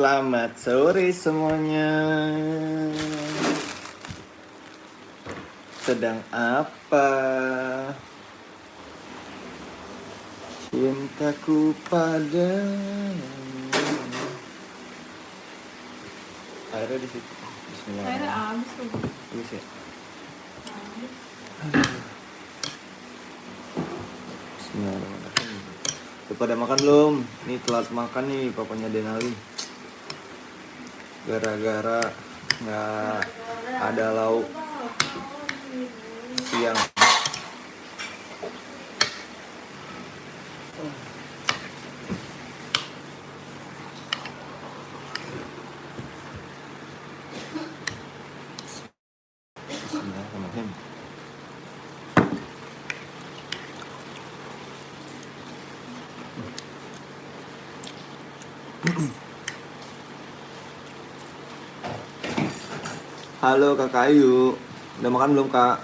Selamat sore semuanya. Sedang apa? Cintaku padamu. Airnya di situ. Bismillah. Airnya habis tuh. Habis ya? Bismillahirrahmanirrahim. Udah pada makan belum? Nih telat makan nih papanya Denali. Gara-gara nggak ada lauk siang. Bismillahirrahmanirrahim. Halo Kakak Ayu, udah makan belum Kak?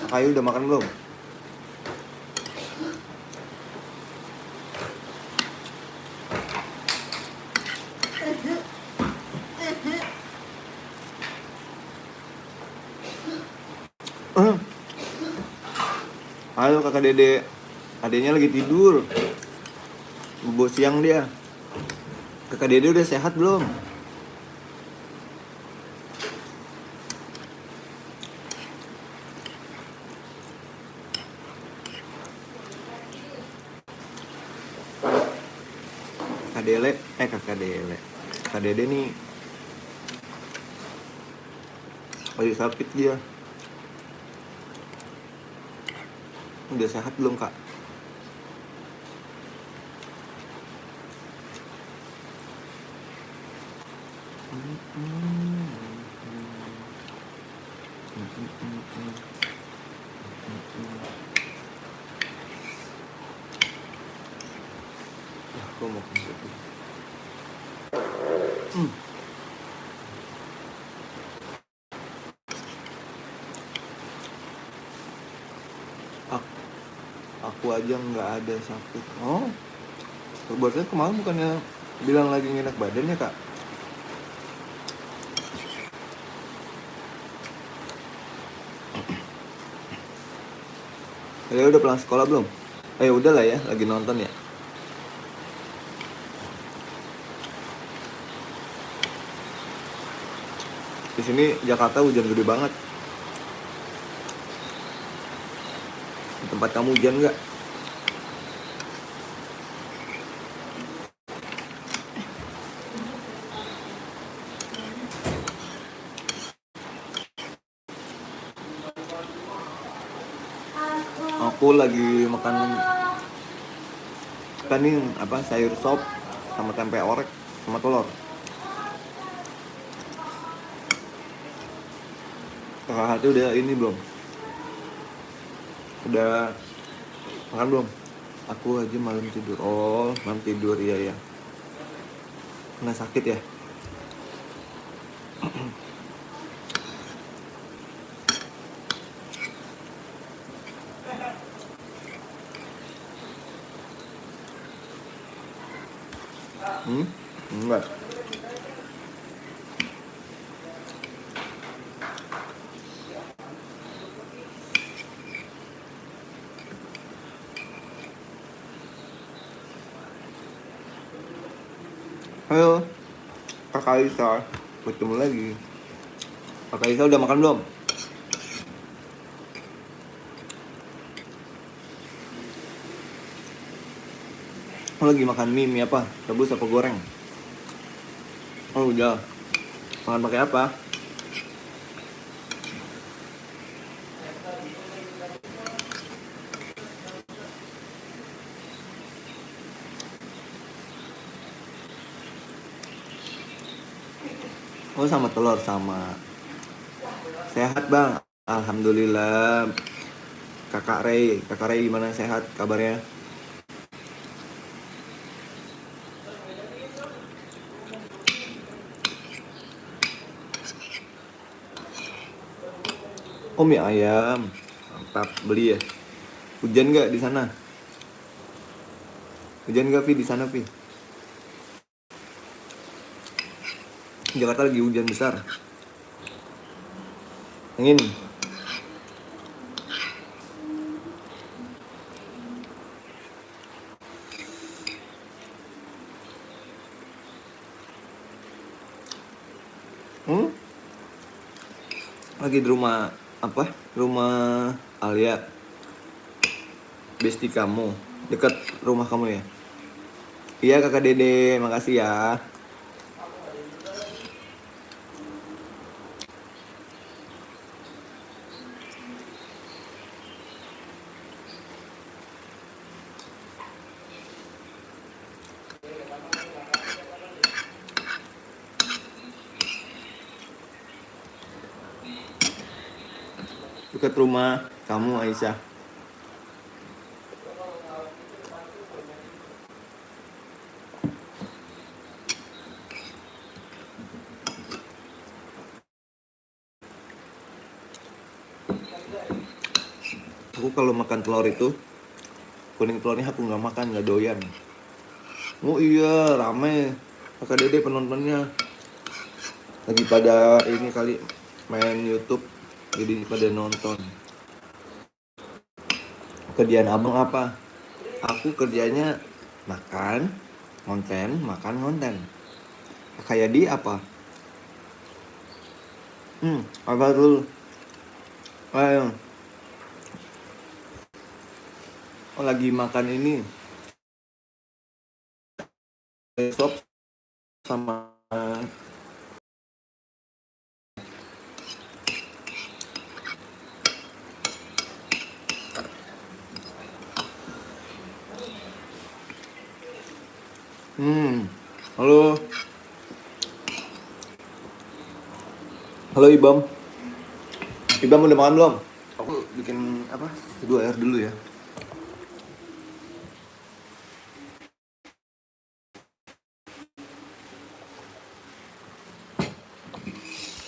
Kakak Ayu udah makan belum? Halo Kakak Dede, adenya lagi tidur. Bobo siang dia. Kakak Dede udah sehat belum? Kakak Dede nih lagi sakit dia. Udah sehat belum Kak? Aku mau kemana? Aku aja nggak ada sakit. Oh, berarti kemarin bukannya bilang lagi nggak enak badan ya Kak? Ya udah pulang sekolah belum? Udah lah ya, lagi nonton ya. Di sini Jakarta hujan gede banget. Di tempat kamu hujan nggak? Aku lagi makan sayur sop sama tempe orek sama telur. Kakak Hati udah ini belum? Udah makan belum? Aku aja malam tidur. Oh, malam tidur iya ya. Kena sakit ya? Enggak. Halo, Kakak Aisyah, ketemu lagi. Kakak Aisyah udah makan belum? Oh, lagi makan mie apa? Rebus apa goreng? Oh udah. Makan pakai apa? Oh sama telur sama. Sehat bang, alhamdulillah. Kakak Ray gimana, sehat kabarnya? Oh, mie ayam. Mantap, beli ya. Hujan nggak di sana? Hujan nggak, Pi, di sana, Pi? Jakarta lagi hujan besar. Angin. Hmm? Lagi di rumah apa? Rumah Alia. Besti kamu. Dekat rumah kamu ya? Iya, Kakak Dede, makasih ya. Dekat rumah kamu, Aisyah. Aku kalau makan telur itu, kuning telurnya aku nggak makan, nggak doyan. Oh iya, rame Kakak Dede penontonnya. Lagi pada ini kali main YouTube, jadi pada nonton. Kerjaan abang apa? Aku kerjanya makan, konten, makan konten. Kayak di apa? Apa dulu? Ayo. Oh, lagi makan ini sop sama halo. Halo Ibam. Ibam udah makan belum? Aku bikin apa? Seduh air dulu ya.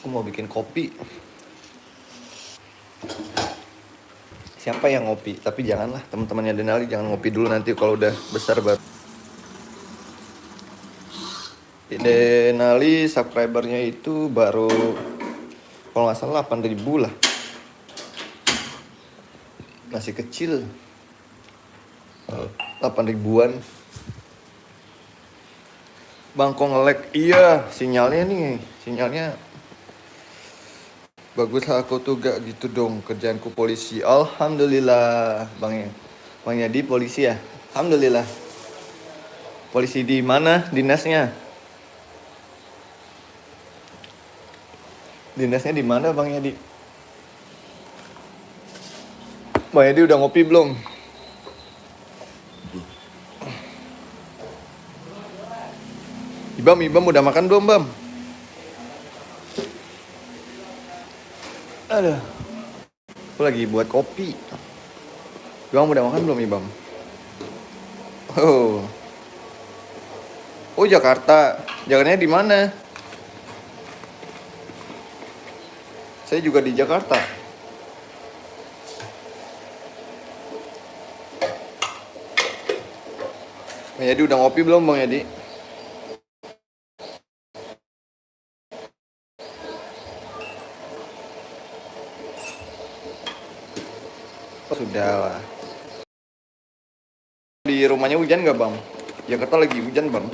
Aku mau bikin kopi. Siapa yang ngopi? Tapi janganlah, teman-temannya Denali jangan ngopi dulu, nanti kalau udah besar baru. Denali subscribernya itu baru kalau nggak salah 8.000 lah. Masih kecil. 8 ribuan. Bang, kok nge-lag? Iya, sinyalnya bagus lah. Aku tuh gak gitu dong, kerjaanku polisi. Alhamdulillah, Bang Yadi polisi ya. Alhamdulillah. Polisi di mana dinasnya? Dinasnya di mana, Bang Yadi? Bang Yadi udah ngopi belum? Ibam udah makan belum, Bam? Aduh, aku lagi buat kopi. Ibam udah makan belum, Ibam? Oh, Jakarta. Jakartanya di mana? Saya juga di Jakarta. Bang Yadi udah ngopi belum, Bang Yadi? Sudah lah. Di rumahnya hujan nggak, Bang? Jakarta lagi hujan, Bang.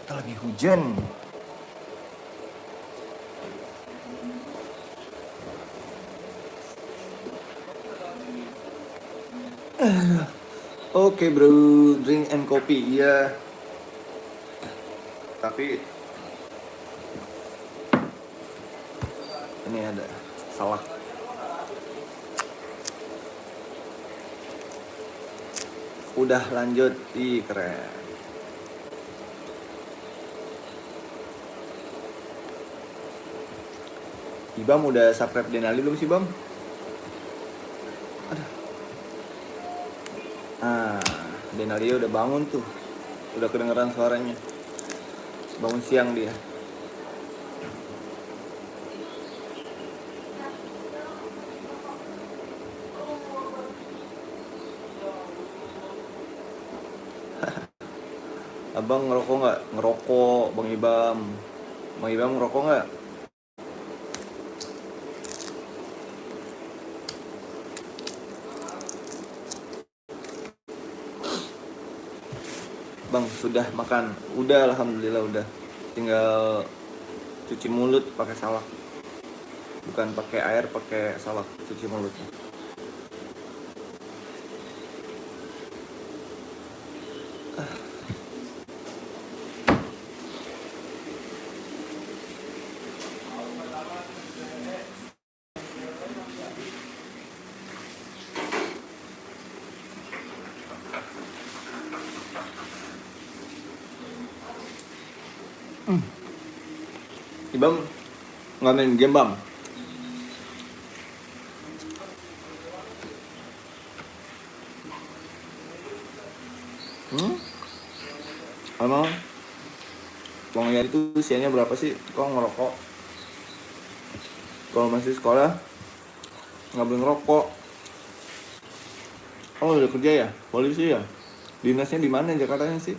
Kita lagi hujan. Oke, bro, drink and coffee, iya. Tapi ini ada salah. Udah lanjut, keren. Ibam udah subscribe Denali belum sih, Bam? Denali udah bangun tuh. Udah kedengeran suaranya. Bangun siang dia. Abang ngerokok nggak? Ngerokok, Bang Ibam. Bang Ibam ngerokok nggak? Bang, sudah makan? Udah, alhamdulillah udah. Tinggal cuci mulut pakai salak. Bukan pakai air, pakai salak cuci mulutnya. Ibam nggak main game, Bang? Emang Bang Yadi itu usianya berapa sih? Kok ngerokok? Kalau masih sekolah nggak boleh ngerokok. Oh, udah kerja ya? Polisi ya? Dinasnya di mana Jakartanya sih?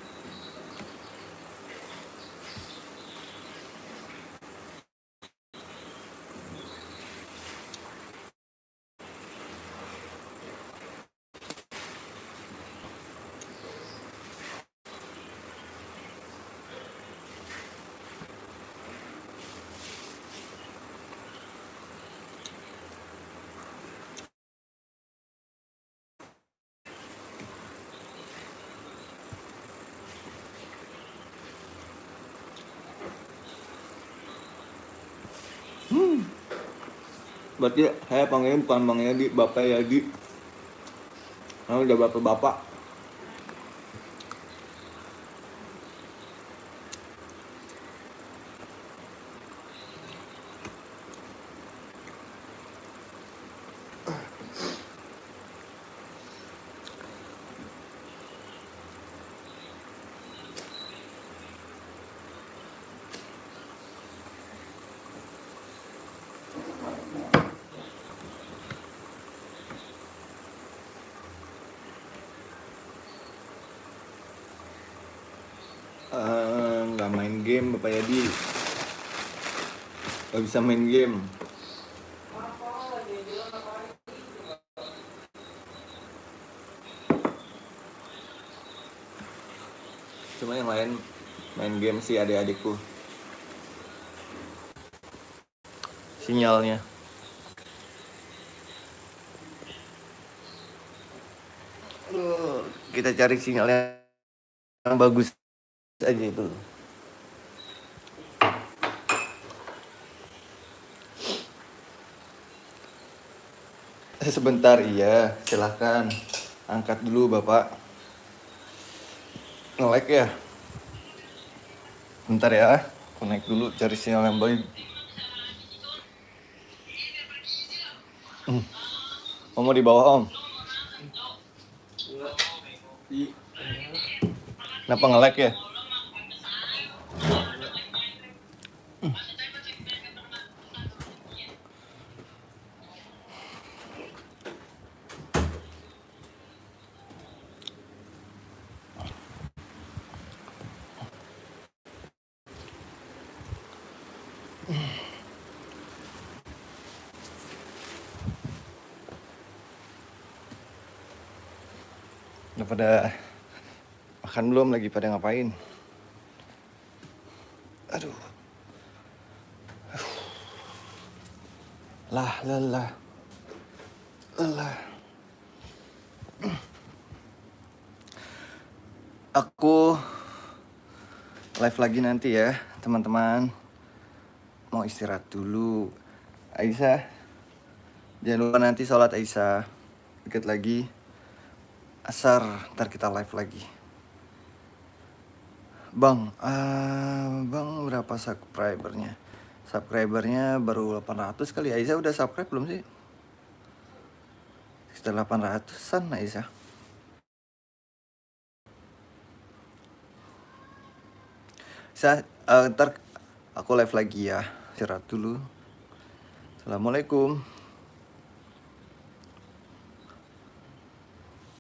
Berarti saya panggilnya bukan Bang Yadi, Bapak Yadi. Nah, udah bapak-bapak. Nggak main game Bapak Yadi. Nggak bisa main game. Cuma yang lain main game sih adik-adikku. Sinyalnya. Kita cari sinyal yang bagus aja itu. Sebentar, iya, silahkan. Angkat dulu Bapak. Nge-like ya. Bentar ya, aku naik dulu cari sinyal yang baik. Om mau di bawah, Om? Kenapa nge-like ya? Udah pada makan belum? Lagi pada ngapain? Aduh. Lelah. Aku live lagi nanti ya, teman-teman. Mau istirahat dulu. Aisyah, jangan lupa nanti sholat Aisyah. Dikit lagi asar, ntar kita live lagi. Bang, berapa subscribernya? Subscribernya baru 800 kali. Aisyah udah subscribe belum sih? Sekitar 800-an Aisyah. Ntar aku live lagi ya. Istirahat dulu. Assalamualaikum.